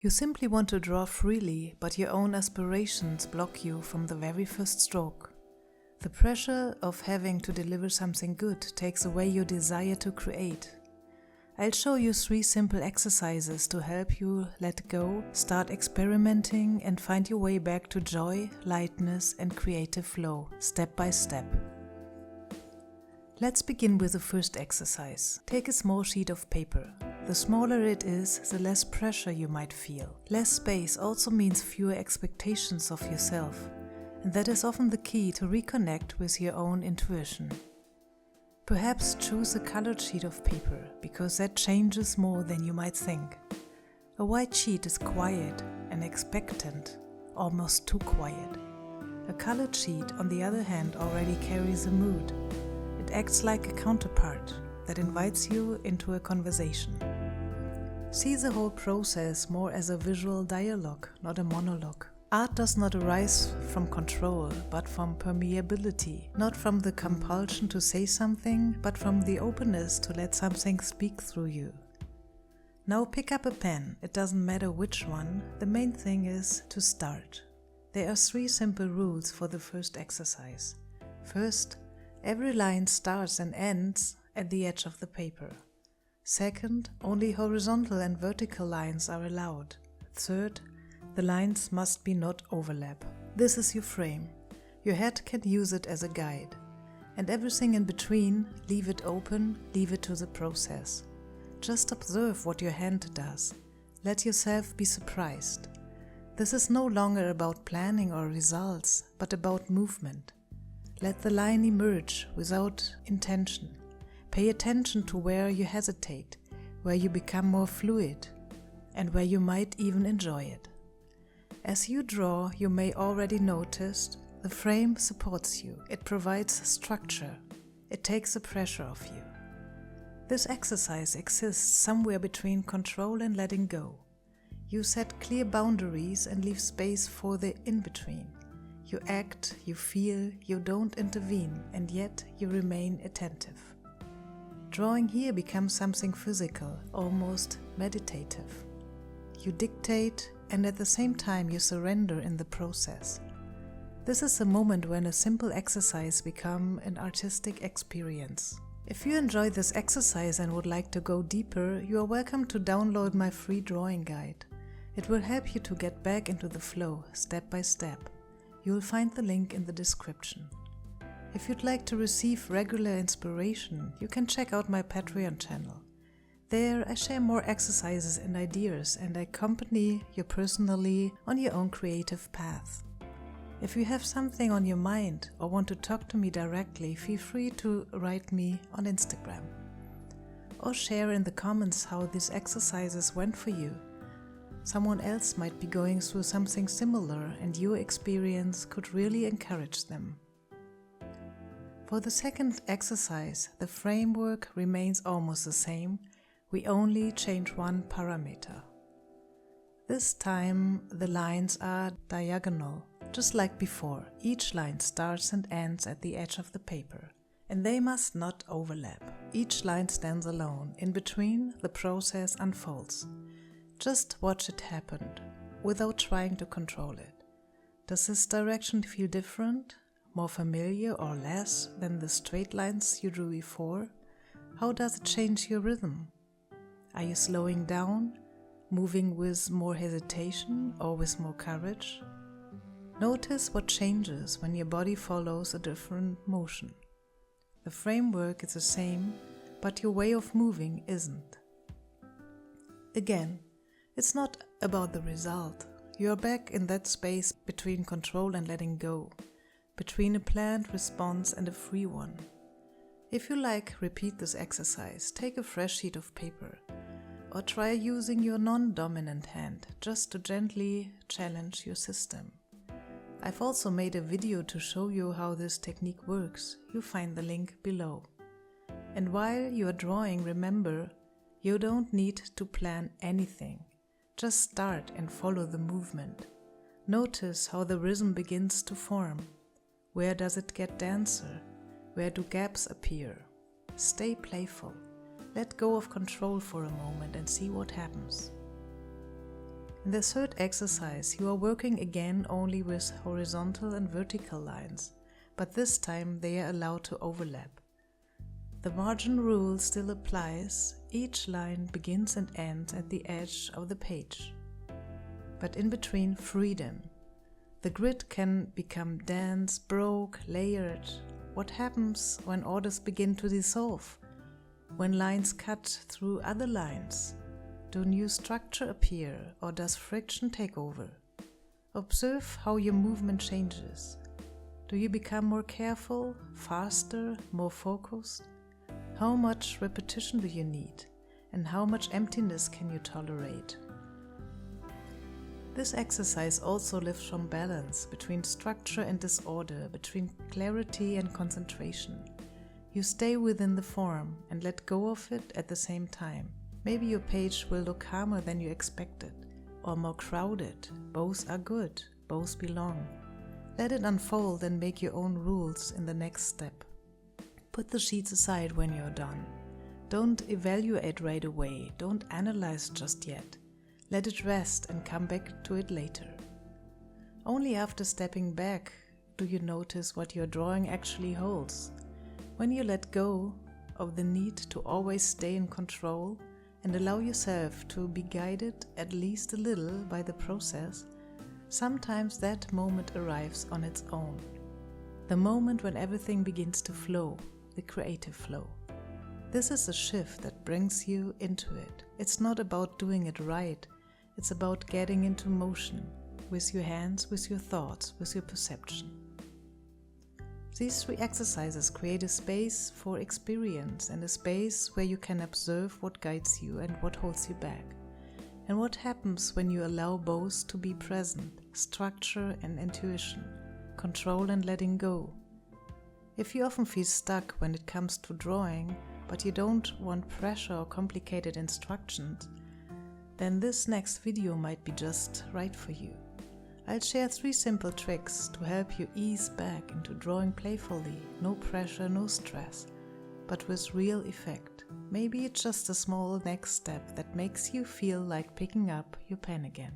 You simply want to draw freely, but your own aspirations block you from the very first stroke. The pressure of having to deliver something good takes away your desire to create. I'll show you 3 simple exercises to help you let go, start experimenting, and find your way back to joy, lightness, and creative flow, step by step. Let's begin with the first exercise. Take a small sheet of paper. The smaller it is, the less pressure you might feel. Less space also means fewer expectations of yourself, and that is often the key to reconnect with your own intuition. Perhaps choose a colored sheet of paper, because that changes more than you might think. A white sheet is quiet and expectant, almost too quiet. A colored sheet, on the other hand, already carries a mood. It acts like a counterpart that invites you into a conversation. See the whole process more as a visual dialogue, not a monologue. Art does not arise from control, but from permeability, not from the compulsion to say something, but from the openness to let something speak through you. Now pick up a pen, it doesn't matter which one, the main thing is to start. There are 3 simple rules for the first exercise. First, every line starts and ends at the edge of the paper. Second, only horizontal and vertical lines are allowed. Third, the lines must be not overlap. This is your frame. Your head can use it as a guide. And everything in between, leave it open, leave it to the process. Just observe what your hand does. Let yourself be surprised. This is no longer about planning or results, but about movement. Let the line emerge without intention. Pay attention to where you hesitate, where you become more fluid, and where you might even enjoy it. As you draw, you may already notice the frame supports you. It provides structure. It takes the pressure off you. This exercise exists somewhere between control and letting go. You set clear boundaries and leave space for the in-between. You act, you feel, you don't intervene, and yet you remain attentive. Drawing here becomes something physical, almost meditative. You dictate, and at the same time you surrender in the process. This is a moment when a simple exercise becomes an artistic experience. If you enjoy this exercise and would like to go deeper, you are welcome to download my free drawing guide. It will help you to get back into the flow, step by step. You will find the link in the description. If you'd like to receive regular inspiration, you can check out my Patreon channel. There I share more exercises and ideas and accompany you personally on your own creative path. If you have something on your mind or want to talk to me directly, feel free to write me on Instagram. Or share in the comments how these exercises went for you. Someone else might be going through something similar and your experience could really encourage them. For the second exercise, the framework remains almost the same. We only change one parameter. This time the lines are diagonal, just like before. Each line starts and ends at the edge of the paper, and they must not overlap. Each line stands alone. In between, the process unfolds. Just watch it happen, without trying to control it. Does this direction feel different, more familiar or less than the straight lines you drew before? How does it change your rhythm? Are you slowing down, moving with more hesitation or with more courage? Notice what changes when your body follows a different motion. The framework is the same, but your way of moving isn't. Again, it's not about the result. You are back in that space between control and letting go, between a planned response and a free one. If you like, repeat this exercise. Take a fresh sheet of paper, or try using your non-dominant hand just to gently challenge your system. I've also made a video to show you how this technique works. You'll find the link below. And while you are drawing, remember, you don't need to plan anything. Just start and follow the movement. Notice how the rhythm begins to form. Where does it get denser? Where do gaps appear? Stay playful. Let go of control for a moment and see what happens. In the third exercise, you are working again only with horizontal and vertical lines, but this time they are allowed to overlap. The margin rule still applies. Each line begins and ends at the edge of the page. But in between, freedom. The grid can become dense, broke, layered. What happens when orders begin to dissolve? When lines cut through other lines? Do new structure appear, or does friction take over? Observe how your movement changes. Do you become more careful, faster, more focused? How much repetition do you need? And how much emptiness can you tolerate? This exercise also lifts from balance between structure and disorder, between clarity and concentration. You stay within the form and let go of it at the same time. Maybe your page will look calmer than you expected, or more crowded. Both are good, both belong. Let it unfold and make your own rules in the next step. Put the sheets aside when you're done. Don't evaluate right away, don't analyze just yet. Let it rest and come back to it later. Only after stepping back do you notice what your drawing actually holds. When you let go of the need to always stay in control and allow yourself to be guided at least a little by the process, sometimes that moment arrives on its own. The moment when everything begins to flow, the creative flow. This is a shift that brings you into it. It's not about doing it right. It's about getting into motion with your hands, with your thoughts, with your perception. These 3 exercises create a space for experience and a space where you can observe what guides you and what holds you back. And what happens when you allow both to be present, structure and intuition, control and letting go. If you often feel stuck when it comes to drawing, but you don't want pressure or complicated instructions, then this next video might be just right for you. I'll share 3 simple tricks to help you ease back into drawing playfully, no pressure, no stress, but with real effect. Maybe it's just a small next step that makes you feel like picking up your pen again.